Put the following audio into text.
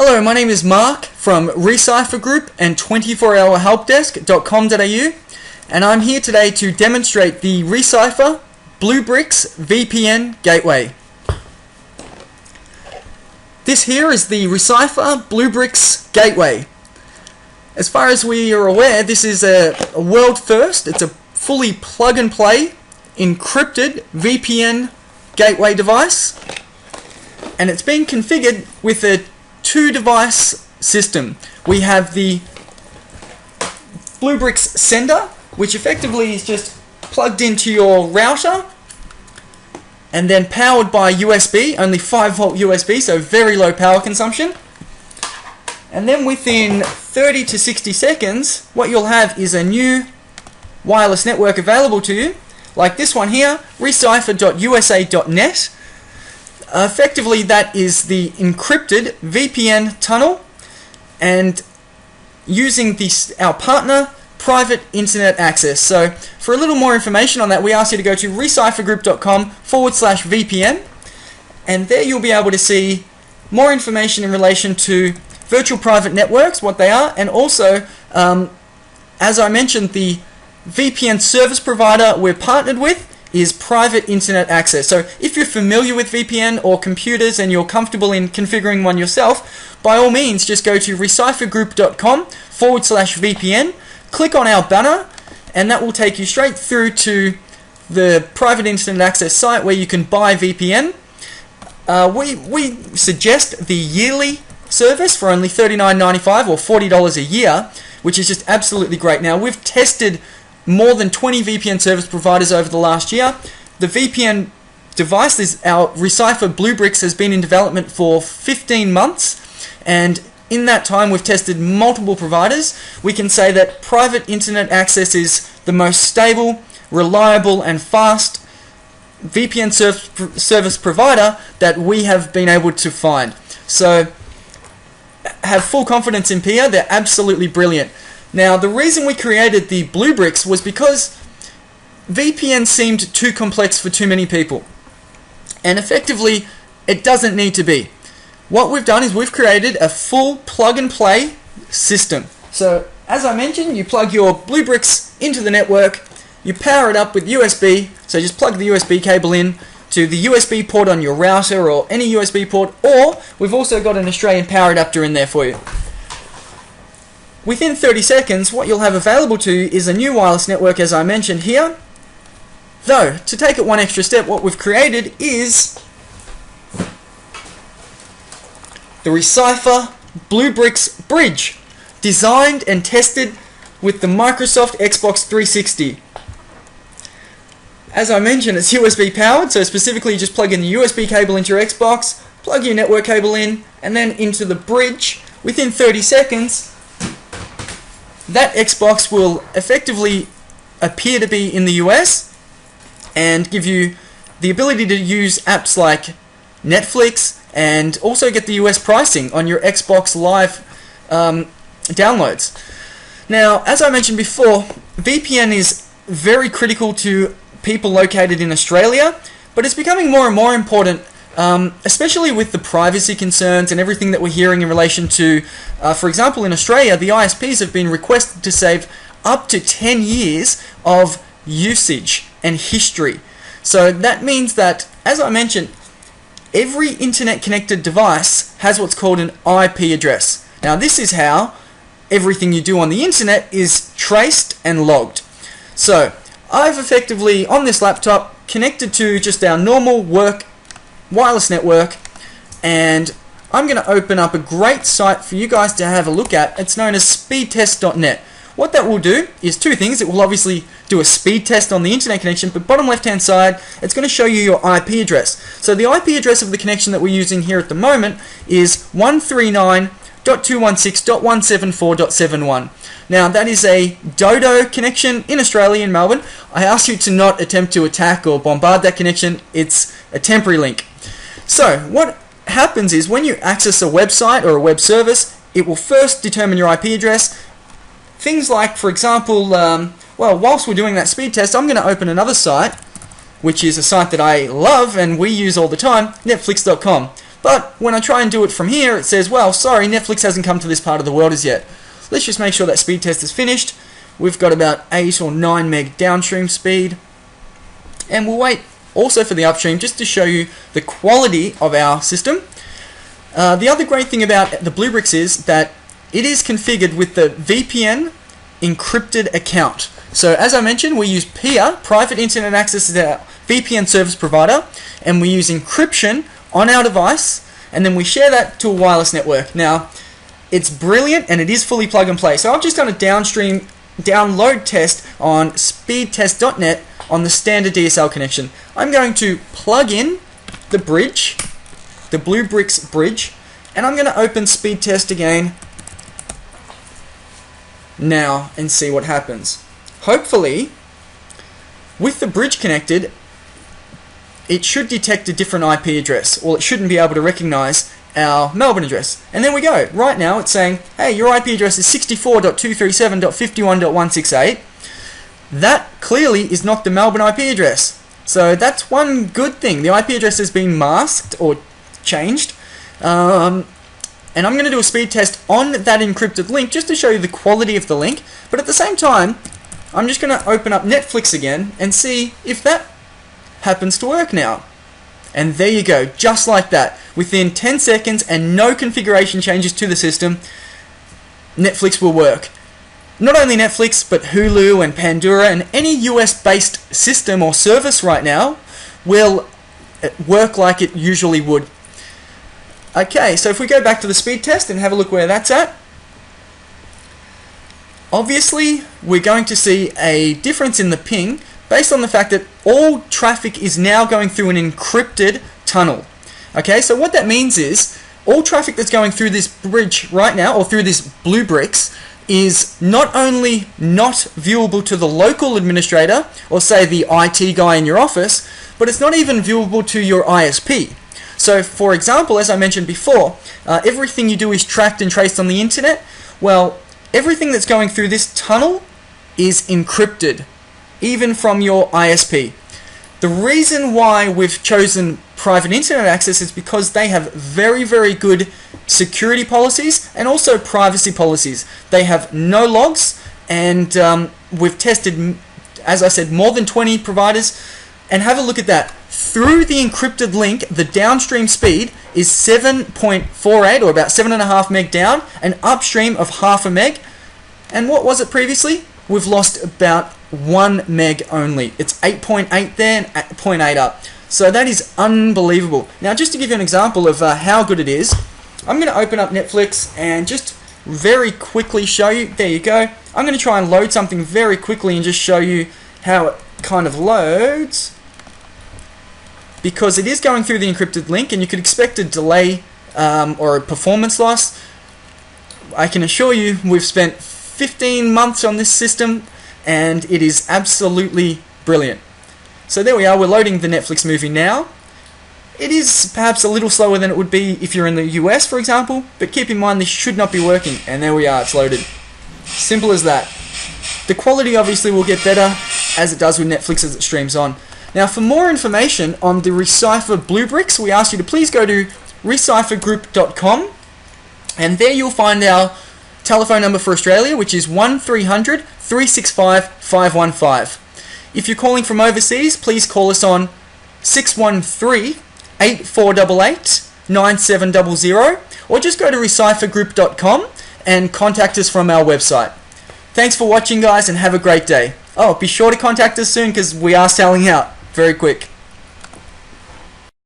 Hello, my name is Mark from RECiPHER Group and 24hourhelpdesk.com.au, and I'm here today to demonstrate the RECiPHER BluBrix VPN Gateway. This here is the RECiPHER BluBrix Gateway. As far as we are aware, this is a world first. It's a fully plug-and-play encrypted VPN gateway device, and it's been configured with a two-device system. We have the BluBrix Sender, which effectively is just plugged into your router and then powered by USB, only 5-volt USB, so very low power consumption. And then within 30 to 60 seconds, what you'll have is a new wireless network available to you, like this one here, RECiPHER.USA.net. Effectively, that is the encrypted VPN tunnel, and using our partner private internet access. So for a little more information on that, we ask you to go to reciphergroup.com/VPN, and there you'll be able to see more information in relation to virtual private networks, what they are, and also, as I mentioned, the VPN service provider we're partnered with is private internet access. So if you're familiar with VPN or computers and you're comfortable in configuring one yourself, by all means just go to reciphergroup.com/VPN, click on our banner, and that will take you straight through to the private internet access site where you can buy VPN. We suggest the yearly service for only $39.95 or $40 a year, which is just absolutely great. Now, we've tested more than 20 VPN service providers over the last year. The VPN device, our RECiPHER BluBrix, has been in development for 15 months, and in that time we've tested multiple providers. We can say that private internet access is the most stable, reliable and fast VPN service provider that we have been able to find. So have full confidence in PIA, they're absolutely brilliant. Now, the reason we created the BluBrix was because VPN seemed too complex for too many people, and effectively it doesn't need to be. What we've done is we've created a full plug-and-play system. So as I mentioned, you plug your BluBrix into the network, you power it up with USB, so just plug the USB cable in to the USB port on your router or any USB port, or we've also got an Australian power adapter in there for you. Within 30 seconds, what you'll have available to you is a new wireless network, as I mentioned here. Though, to take it one extra step, what we've created is the RECiPHER BluBrix BRIDGE, designed and tested with the Microsoft Xbox 360. As I mentioned, it's USB powered, so specifically you just plug in the USB cable into your Xbox, plug your network cable in, and then into the bridge. Within 30 seconds, that Xbox will effectively appear to be in the US and give you the ability to use apps like Netflix and also get the US pricing on your Xbox Live downloads. Now, as I mentioned before, VPN is very critical to people located in Australia, but it's becoming more and more important, especially with the privacy concerns and everything that we're hearing in relation to, for example, in Australia, the ISPs have been requested to save up to 10 years of usage and history. So that means that, as I mentioned, every internet-connected device has what's called an IP address. Now, this is how everything you do on the internet is traced and logged. So I've effectively, on this laptop, connected to just our normal work wireless network, and I'm going to open up a great site for you guys to have a look at. It's known as speedtest.net. What that will do is two things. It will obviously do a speed test on the internet connection, but bottom left hand side, it's going to show you your IP address. So the IP address of the connection that we're using here at the moment is 139.216.174.71. Now, that is a Dodo connection in Australia, in Melbourne. I ask you to not attempt to attack or bombard that connection. It's a temporary link. So what happens is when you access a website or a web service, it will first determine your IP address. Things like, for example, well, whilst we're doing that speed test, I'm going to open another site, which is a site that I love and we use all the time, Netflix.com. But when I try and do it from here, it says, well, sorry, Netflix hasn't come to this part of the world as yet. Let's just make sure that speed test is finished. We've got about 8 or 9 meg downstream speed. And we'll wait also for the upstream just to show you the quality of our system. The other great thing about the BluBrix is that it is configured with the VPN encrypted account. So as I mentioned, we use PIA, Private Internet Access, as our VPN service provider, and we use encryption on our device, and then we share that to a wireless network. Now, it's brilliant and it is fully plug and play. So I've just done a download test on speedtest.net on the standard DSL connection. I'm going to plug in the bridge, the BluBrix bridge, and I'm going to open speed test again now and see what happens. Hopefully, with the bridge connected, it should detect a different IP address, or it shouldn't be able to recognize our Melbourne address. And there we go. Right now it's saying, hey, your IP address is 64.237.51.168. That clearly is not the Melbourne IP address. So that's one good thing. The IP address has been masked or changed. And I'm going to do a speed test on that encrypted link just to show you the quality of the link. But at the same time, I'm just going to open up Netflix again and see if that happens to work now. And there you go, just like that. Within 10 seconds and no configuration changes to the system, Netflix will work. Not only Netflix, but Hulu and Pandora and any US-based system or service right now will work like it usually would. Okay, so if we go back to the speed test and have a look where that's at, obviously we're going to see a difference in the ping based on the fact that all traffic is now going through an encrypted tunnel. Okay, so what that means is all traffic that's going through this bridge right now, or through this BluBrix, is not only not viewable to the local administrator, or say the IT guy in your office, but it's not even viewable to your ISP. So for example, as I mentioned before, everything you do is tracked and traced on the internet. Well, everything that's going through this tunnel is encrypted, even from your ISP. The reason why we've chosen private internet access is because they have very, very good security policies and also privacy policies. They have no logs, and we've tested, as I said, more than 20 providers. And have a look at that. Through the encrypted link, the downstream speed is 7.48, or about 7.5 meg down, and upstream of half a meg. And what was it previously? We've lost about 1 meg only. It's 8.8 there and 0.8 up. So that is unbelievable. Now, just to give you an example of how good it is, I'm going to open up Netflix and just very quickly show you. There you go. I'm going to try and load something very quickly and just show you how it kind of loads, because it is going through the encrypted link and you could expect a delay or a performance loss. I can assure you we've spent 15 months on this system and it is absolutely brilliant. So there we are, we're loading the Netflix movie now. It is perhaps a little slower than it would be if you're in the US, for example, but keep in mind this should not be working, and there we are, it's loaded. Simple as that. The quality obviously will get better as it does with Netflix as it streams on. Now, for more information on the RECiPHER BluBrix, we ask you to please go to RECiPHERgroup.com, and there you'll find our telephone number for Australia, which is 1300 365 515. If you're calling from overseas, please call us on 613-8488-9700, or just go to RECiPHERgroup.com and contact us from our website. Thanks for watching, guys, and have a great day. Oh, be sure to contact us soon because we are selling out very quick.